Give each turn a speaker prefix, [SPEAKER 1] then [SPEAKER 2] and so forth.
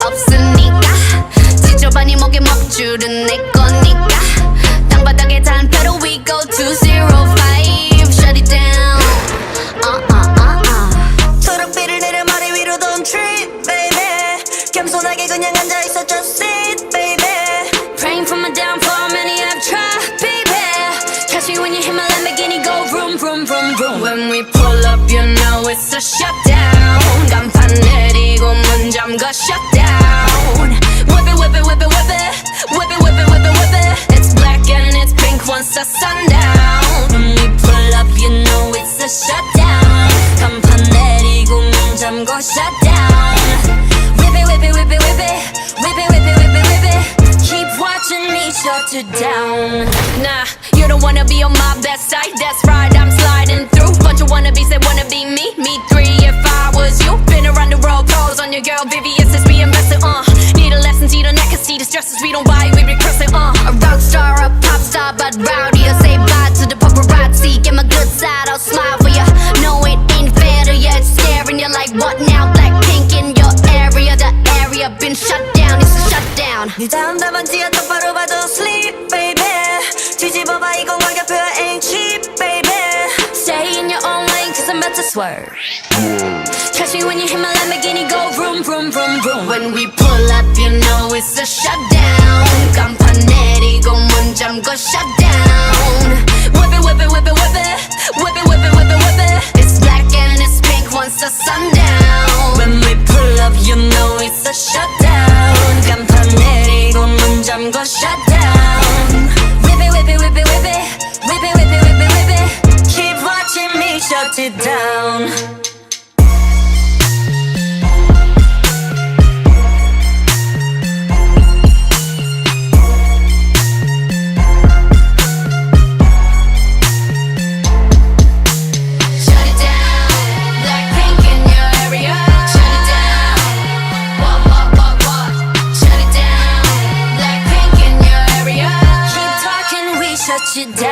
[SPEAKER 1] 없으니까 지저분이 목에 먹줄은 내 거니까 땅바닥에 단 pedal we go 205 shut it down
[SPEAKER 2] 초록빛을 내려 머리 위로 don't trip baby 겸손하게 그냥 앉아있어 just sit baby
[SPEAKER 1] Praying for my downfall many have tried baby Catch me when you hit my Lamborghini go vroom vroom vroom vroom When we pull up you know it's a shutdown 간판 내리고 문 잠가 shutdown Whip it whip it whip it whip it Whip it whip it whip it whip it It's black and it's pink once the sundown When we pull up you know it's a shutdown 간판 내리고 문 잠가 shutdown Whip it whip it whip it whip it Whip it whip it whip it whip it Keep watching me shut it down Nah, you don't wanna be on my best side That's right, I'm sliding through Bunch of wannabes that wanna be me Me three if I was you Been around the world, pros on your girl VVS is we invested, Need a lesson, see the neck and see the stresses We don't buy, we regress it, A rock star, a pop star But rowdy, I say bye to the paparazzi Get my good side, I'll smile for ya No, it ain't fair to ya It's staring you like what now? BLACKPINK in your area The area been shut down, it's a shutdown
[SPEAKER 2] 네 다음 답안지야 똑바로 봐도 sleep baby 뒤집어봐 이건 가격표야 ain't cheap baby
[SPEAKER 1] Stay in your own lane cause I'm about to swerve Catch me when you hit my Lamborghini go vroom vroom vroom vroom When we pull up you know it's a shutdown 간판 내리고 문 잠궈 shutdown Whip it whip it whip it whip it Whip it whip it whip it whip it It's black and it's pink once the sundown When we pull up you know it's a shutdown 간판 내리고 문 잠궈 shutdown Whip it whip it whip it whip it Whip it whip it whip it whip it
[SPEAKER 2] Keep watching me shut it down
[SPEAKER 1] Shut it down, BLACKPINK in your area. Shut it down, what? Shut it down, BLACKPINK in your area.
[SPEAKER 2] Keep talking we shut you down